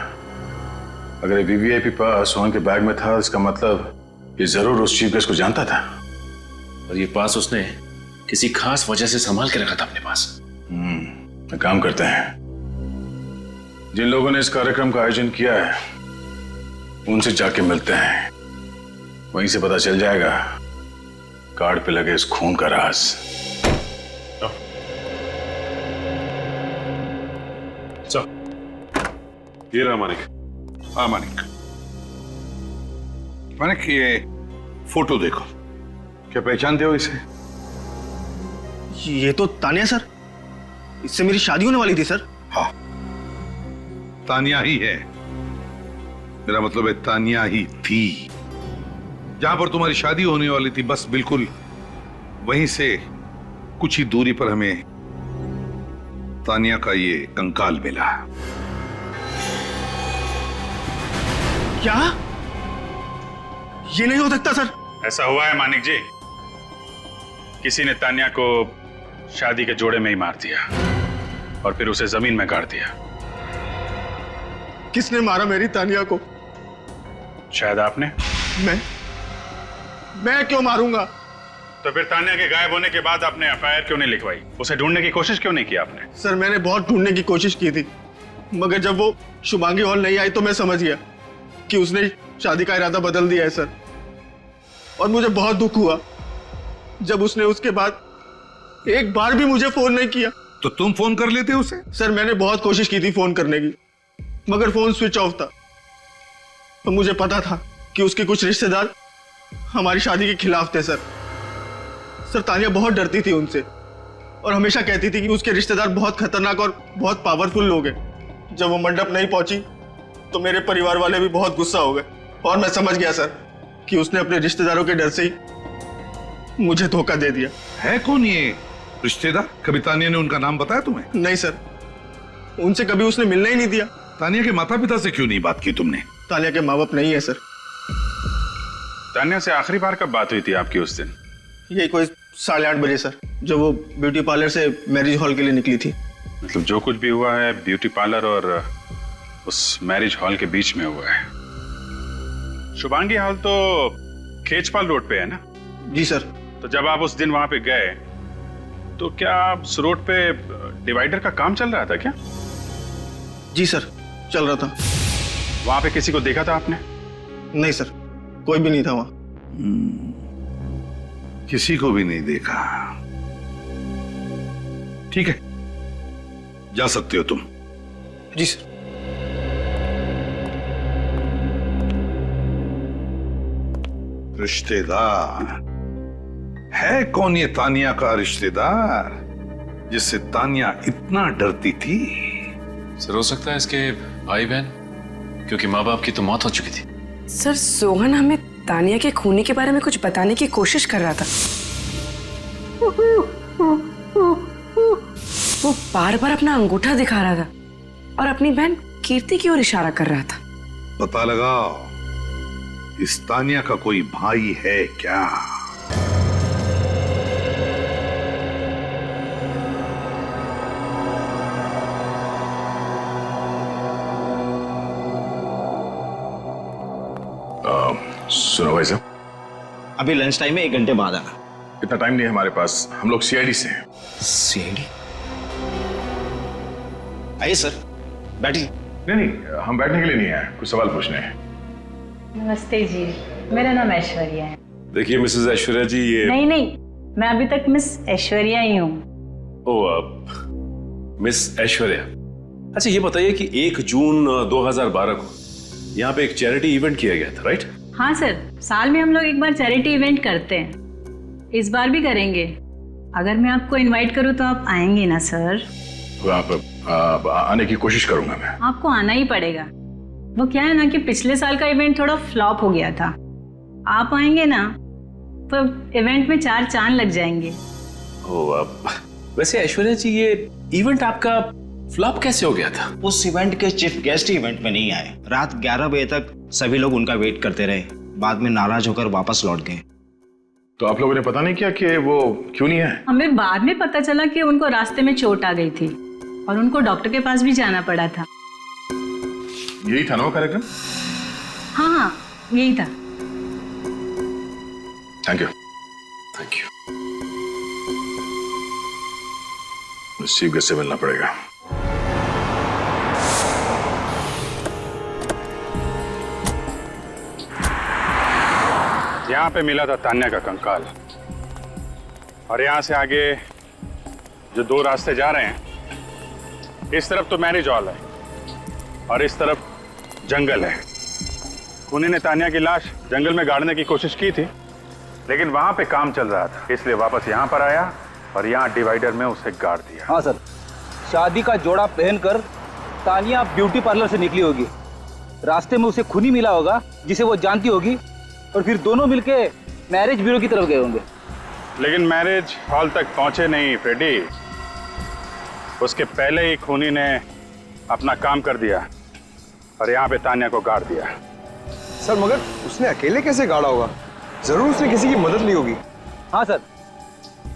Speaker 4: अगर वीवीआईपी पास सोहन के बैग में था, इसका मतलब ये जरूर उस चीफ गेस्ट को जानता था।
Speaker 9: और ये पास उसने किसी खास वजह से संभाल के रखा था अपने पास।
Speaker 4: एक काम करते हैं, जिन लोगों ने इस कार्यक्रम का आयोजन किया है उनसे जाके मिलते हैं। वहीं से पता चल जाएगा कार्ड पे लगे इस खून का राज।
Speaker 7: ये रहा मानिक।
Speaker 8: हाँ मानिक, मानिक ये फोटो देखो, क्या पहचानते हो इसे?
Speaker 1: ये तो तानिया सर, इससे मेरी शादी होने वाली थी सर।
Speaker 8: हाँ, तानिया ही है। मेरा मतलब है तानिया ही थी। जहां पर तुम्हारी शादी होने वाली थी बस बिल्कुल वहीं से कुछ ही दूरी पर हमें तानिया का ये कंकाल मिला।
Speaker 1: क्या? ये नहीं हो सकता सर।
Speaker 7: ऐसा हुआ है मानिक जी, किसी ने तानिया को शादी के जोड़े में ही मार दिया और फिर उसे जमीन में गाड़ दिया।
Speaker 12: किसने मारा मेरी तानिया को?
Speaker 7: शायद आपने।
Speaker 12: मैं क्यों मारूंगा?
Speaker 7: तो फिर तानिया के गायब होने के बाद आपने एफआईआर क्यों नहीं लिखवाई? उसे ढूंढने की कोशिश क्यों नहीं की आपने?
Speaker 12: सर मैंने बहुत ढूंढने की कोशिश की थी, मगर जब वो शुभांगी हॉल नहीं आई तो मैं समझ गया कि उसने शादी का इरादा बदल दिया है सर। और मुझे बहुत दुख हुआ जब उसने उसके बाद एक बार भी मुझे फोन नहीं किया।
Speaker 8: तो तुम फोन कर लेते उसे?
Speaker 12: सर मैंने बहुत कोशिश की थी फोन करने की, मगर फोन स्विच ऑफ था। तो मुझे पता था कि उसके कुछ रिश्तेदार हमारी शादी के खिलाफ थे सर। सर तानिया बहुत डरती थी उनसे और हमेशा कहती थी कि उसके रिश्तेदार बहुत खतरनाक और बहुत पावरफुल लोग हैं। जब वो मंडप नहीं पहुंची तो मेरे परिवार वाले भी बहुत गुस्सा हो गए और मैं समझ गया सर कि उसने अपने रिश्तेदारों के डर से ही मुझे धोखा दे दिया।
Speaker 8: है कौन ये रिश्तेदार? कभी तानिया ने उनका नाम बताया तुम्हें?
Speaker 12: नहीं सर, उनसे कभी उसने मिलना ही नहीं दिया।
Speaker 8: तानिया के माता पिता से क्यों नहीं बात की तुमने?
Speaker 12: तानिया के माँ बाप नहीं है सर।
Speaker 7: तानिया से आखिरी बार कब बात हुई थी आपकी उस दिन?
Speaker 12: ये कोई 8:30 बजे सर, जब वो ब्यूटी पार्लर से मैरिज हॉल के लिए निकली थी।
Speaker 7: मतलब जो कुछ भी हुआ है ब्यूटी पार्लर और उस मैरिज हॉल के बीच में हुआ है। शुभांगी हॉल तो खेचपाल रोड पे है ना?
Speaker 12: जी सर।
Speaker 7: तो जब आप उस दिन वहां पे गए तो क्या उस रोड पे डिवाइडर का काम चल रहा था क्या?
Speaker 12: जी सर, चल रहा था।
Speaker 7: वहां पे किसी को देखा था आपने?
Speaker 12: नहीं सर, कोई भी नहीं था वहां।
Speaker 8: किसी को भी नहीं देखा। ठीक है, जा सकते हो तुम।
Speaker 12: जी सर।
Speaker 8: रिश्तेदार है कौन ये तानिया का रिश्तेदार जिससे तानिया इतना डरती थी?
Speaker 9: सर हो सकता है इसके भाई बहन, क्योंकि माँ बाप की तो मौत हो चुकी थी।
Speaker 10: सर सोहन हमें तानिया के खूनी के बारे में कुछ बताने की कोशिश कर रहा था। वो बार बार अपना अंगूठा दिखा रहा था और अपनी बहन कीर्ति की ओर इशारा कर रहा था।
Speaker 8: पता लगाओ इस तानिया का कोई भाई है क्या?
Speaker 4: सुनो भाई साहब,
Speaker 13: अभी लंच टाइम में 1 घंटे बाद आना।
Speaker 4: इतना टाइम नहीं है हमारे पास, हम लोग सीआईडी से हैं।
Speaker 13: सीआईडी? आइए सर, बैठिए।
Speaker 4: नहीं, हम बैठने के लिए नहीं आए, कुछ सवाल पूछने हैं।
Speaker 18: नमस्ते जी, मेरा नाम ऐश्वर्या है।
Speaker 9: देखिए मिसेस ऐश्वर्या जी, ये
Speaker 18: नहीं, मैं अभी तक मिस ऐश्वर्या ही हूँ।
Speaker 9: ओ, आप मिस ऐश्वर्या। अच्छा ये बताइए कि 1 जून 2012 को यहाँ पे एक चैरिटी इवेंट किया गया था, राइट?
Speaker 18: हाँ सर, साल में हम लोग एक बार चैरिटी इवेंट करते हैं, इस बार भी करेंगे। अगर मैं आपको इनवाइट करूँ तो आप आएंगे ना सर?
Speaker 4: आप आने की कोशिश करूंगा मैं।
Speaker 18: आपको आना ही पड़ेगा। वो क्या है ना कि पिछले साल का इवेंट थोड़ा फ्लॉप हो गया था, आप आएंगे ना तो इवेंट में 4 चांद लग जाएंगे।
Speaker 9: ओ, आप वैसे ऐश्वर्या जी, ये इवेंट आपका फ्लॉप कैसे हो गया था?
Speaker 13: उस इवेंट के चीफ गेस्ट इवेंट में नहीं आए। रात 11 बजे तक सभी लोग उनका वेट करते रहे, बाद में नाराज होकर वापस लौट गए।
Speaker 4: तो आप लोगों ने पता नहीं किया कि वो क्यों नहीं आए?
Speaker 18: हमें बाद में पता चला कि उनको रास्ते में चोट आ गई थी और उनको डॉक्टर के पास भी जाना पड़ा था।
Speaker 4: यही था ना वो कार्यक्रम?
Speaker 18: हाँ, यही था।
Speaker 4: Thank you. चीफ गेस्ट से मिलना पड़ेगा।
Speaker 7: यहाँ पे मिला था तान्या का कंकाल, और यहाँ से आगे जो 2 रास्ते जा रहे हैं, इस तरफ तो मैरिज हॉल है और इस तरफ जंगल है। खूनी ने तान्या की लाश जंगल में गाड़ने की कोशिश की थी, लेकिन वहां पे काम चल रहा था, इसलिए वापस यहाँ पर आया और यहाँ डिवाइडर में उसे गाड़ दिया।
Speaker 19: हाँ सर, शादी का जोड़ा पहनकर तानिया ब्यूटी पार्लर से निकली होगी। रास्ते में उसे खूनी मिला होगा जिसे वो जानती होगी, और फिर दोनों मिलके मैरिज ब्यूरो की तरफ गए होंगे।
Speaker 7: लेकिन मैरिज हॉल तक पहुंचे नहीं फ्रेडी, उसके पहले ही खूनी ने अपना काम कर दिया और यहाँ पे तान्या को गाड़ दिया।
Speaker 5: सर मगर उसने अकेले कैसे गाड़ा होगा? जरूर उसने किसी की मदद ली होगी।
Speaker 19: हाँ सर,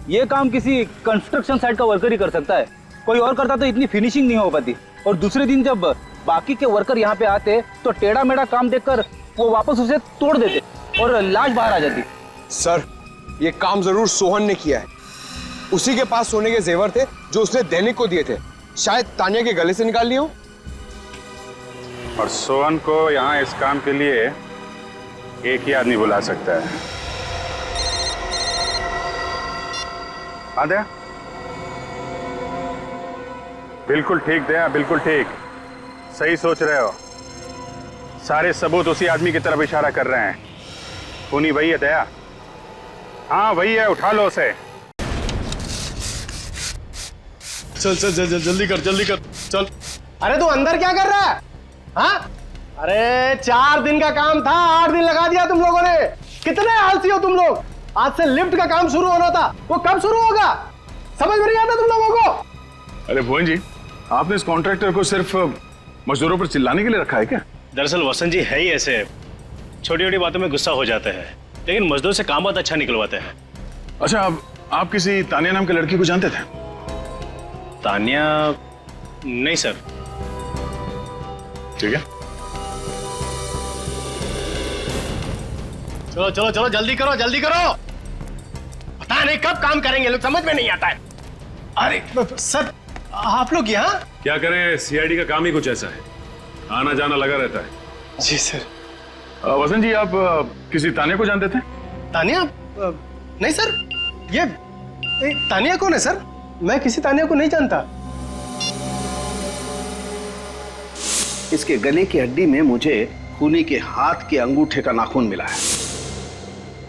Speaker 19: ये काम किसी कंस्ट्रक्शन साइट का वर्कर ही कर सकता है, कोई और करता तो इतनी फिनिशिंग नहीं हो पाती। और दूसरे दिन जब बाकी के वर्कर यहाँ पे आते तो टेढ़ा मेढ़ा काम देखकर वो वापस उसे तोड़ देते और लाश बाहर आ जाती।
Speaker 5: सर, ये काम जरूर सोहन ने किया है। उसी के पास सोने के जेवर थे जो उसने दैनिक को दिए थे, शायद तानिया के गले से निकाल लिए हो।
Speaker 7: और सोहन को यहाँ इस काम के लिए एक ही आदमी बुला सकता है। दया, बिल्कुल ठीक दया, बिल्कुल ठीक, सही सोच रहे हो। सारे सबूत उसी आदमी की तरफ इशारा कर रहे हैं। खूनी वही है दया, हाँ वही है, उठा लो उसे।
Speaker 12: चल चल चल जल्दी कर चल।
Speaker 6: अरे तू अंदर क्या कर रहा है? हाँ? अरे 4 दिन का काम था, 8 दिन लगा दिया तुम लोगों ने। कितने आलसी हो तुम लोग। आज से लिफ्ट का काम शुरू होना था, वो कब शुरू होगा? समझ में नहीं आता तुम लोगों को?
Speaker 4: अरे भुवन जी, आपने इस कॉन्ट्रैक्टर को सिर्फ मजदूरों पर चिल्लाने के लिए रखा है क्या?
Speaker 13: दरअसल वसंत जी है ही ऐसे, छोटी छोटी बातों में गुस्सा हो जाते हैं, लेकिन मजदूर से काम बहुत अच्छा निकलवाते हैं।
Speaker 4: अच्छा, आप किसी तानिया नाम के लड़की को जानते थे?
Speaker 13: तानिया? नहीं सर।
Speaker 4: ठीक है,
Speaker 6: चलो चलो चलो, जल्दी करो। पता नहीं कब काम करेंगे लोग, समझ में नहीं आता है। अरे सर, आप लोग यहाँ?
Speaker 9: क्या करें, सीआईडी का काम ही कुछ ऐसा है, आना जाना लगा रहता है।
Speaker 6: जी सर।
Speaker 4: वसंत जी, आप किसी तानिया को जानते थे?
Speaker 6: तानिया? नहीं सर, ये तानिया कौन है सर? मैं किसी तानिया को नहीं जानता।
Speaker 2: इसके गले की हड्डी में मुझे खूनी के हाथ के अंगूठे का नाखून मिला है।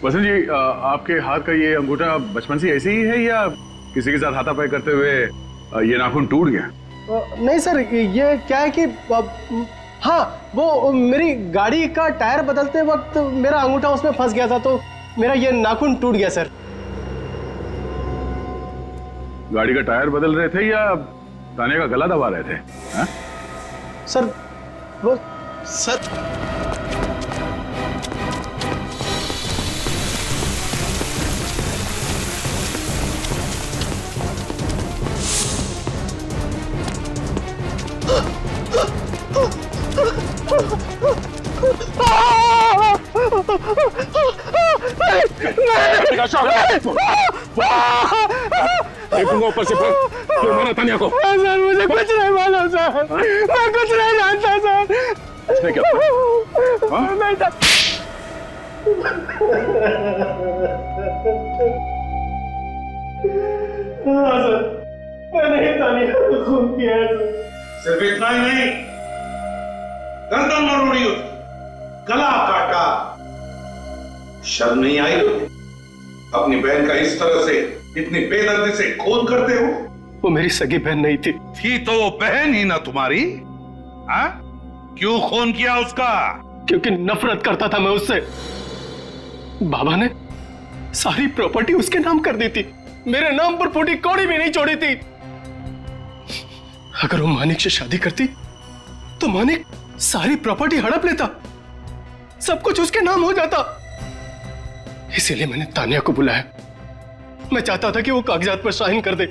Speaker 4: वसंत जी, आपके हाथ का ये अंगूठा बचपन से ऐसे ही है या किसी के साथ हाथापाई करते हुए ये नाखून टूट गया?
Speaker 6: नहीं सर, ये क्या है कि हाँ, वो मेरी गाड़ी का टायर बदलते वक्त मेरा अंगूठा उसमें फंस गया था, तो मेरा ये नाखून टूट गया सर।
Speaker 4: गाड़ी का टायर बदल रहे थे या तानिया का गला दबा रहे थे? हा?
Speaker 6: सर वो सर
Speaker 7: अशोक देखूंगा ऊपर से फोन। क्यों मारा तानिया को?
Speaker 6: सर मुझे कुछ नहीं मालूम सर, मैं कुछ नहीं जानता सर।
Speaker 7: कुछ नहीं क्या?
Speaker 6: नहीं था। हाँ सर, मैंने ही तानिया को खून किया है सर।
Speaker 8: सिर्फ इतना ही नहीं, गर्दन मरोड़ी उसकी, गला काटा। शर्म नहीं आई अपनी बहन का इस तरह से इतनी बेदर्दी से खून करते हो?
Speaker 6: वो मेरी सगी बहन नहीं थी
Speaker 8: तो वो बहन ही ना तुम्हारी? हाँ? क्यों खून किया उसका?
Speaker 6: क्योंकि नफरत करता था मैं उससे। बाबा ने सारी प्रॉपर्टी उसके नाम कर दी थी, मेरे नाम पर फूटी कौड़ी भी नहीं छोड़ी थी। अगर वो मानिक से शादी करती तो मानिक सारी प्रॉपर्टी हड़प लेता, सब कुछ उसके नाम हो जाता। इसीलिए मैंने तानिया को बुलाया। मैं चाहता था कि वो कागजात पर साइन कर दे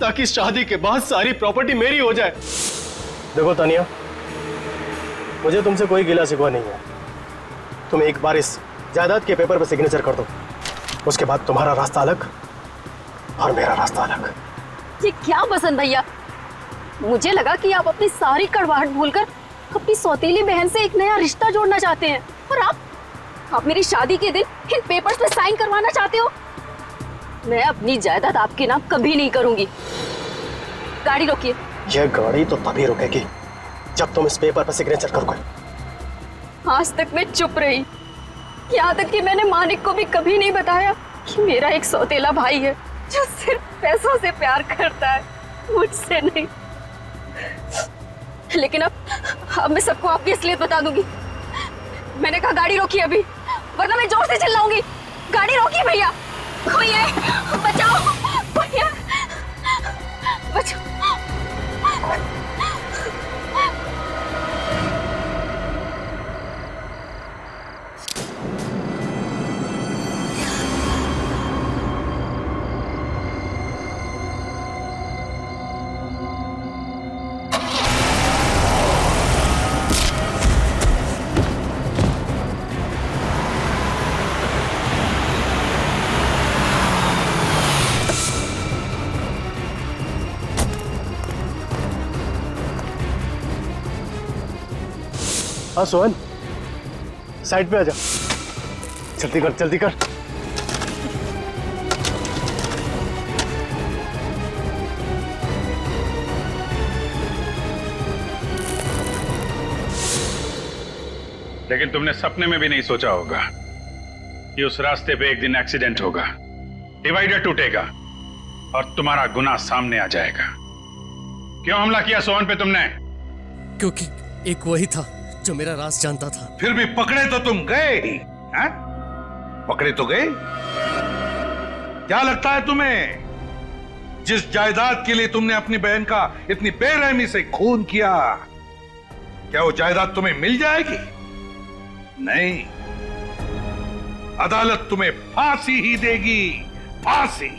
Speaker 6: ताकि शादी के बाद सारी प्रॉपर्टी मेरी हो जाए। देखो तानिया, मुझे तुमसे कोई गिला शिकवा नहीं है। तुम एक बार इस जायदाद के पेपर पर सिग्नेचर कर दो, उसके बाद तुम्हारा रास्ता अलग और मेरा रास्ता अलग।
Speaker 11: ये क्या बसंत भैया, मुझे लगा कि आप अपनी सारी कड़वाहट भूलकर अपनी सौतेली बहन से एक नया रिश्ता जोड़ना चाहते हैं, और आप मेरी शादी के दिन इन पेपर्स पे साइन करवाना चाहते हो। मैं अपनी जायदाद आपके नाम कभी नहीं करूंगी। गाड़ी रोकिए।
Speaker 6: यह गाड़ी तो तभी रुकेगी जब तुम इस पेपर पर सिग्नेचर करोगे।
Speaker 11: आज तक मैं चुप रही, यहाँ तक कि मैंने मानिक को भी कभी नहीं बताया कि मेरा एक सौतेला भाई है जो सिर्फ पैसों से प्यार करता है, मुझसे नहीं। लेकिन अब मैं सबको आपकी असलियत बता दूंगी। मैंने कहा गाड़ी रोकी अभी, वरना मैं जोर से चिल्लाऊंगी। गाड़ी रोकी भैया, कोई है, बचाओ भैया, बचाओ।
Speaker 6: हाँ सोहन, साइड पे आ जा। जल्दी कर जल्दी कर।
Speaker 7: लेकिन तुमने सपने में भी नहीं सोचा होगा कि उस रास्ते पे एक दिन एक्सीडेंट होगा, डिवाइडर टूटेगा और तुम्हारा गुनाह सामने आ जाएगा। क्यों हमला किया सोहन पे तुमने?
Speaker 20: क्योंकि एक वही था जो मेरा राज जानता था।
Speaker 8: फिर भी पकड़े तो तुम गए ही, हैं? पकड़े तो गए। क्या लगता है तुम्हें, जिस जायदाद के लिए तुमने अपनी बहन का इतनी बेरहमी से खून किया, क्या वो जायदाद तुम्हें मिल जाएगी? नहीं, अदालत तुम्हें फांसी ही देगी, फांसी।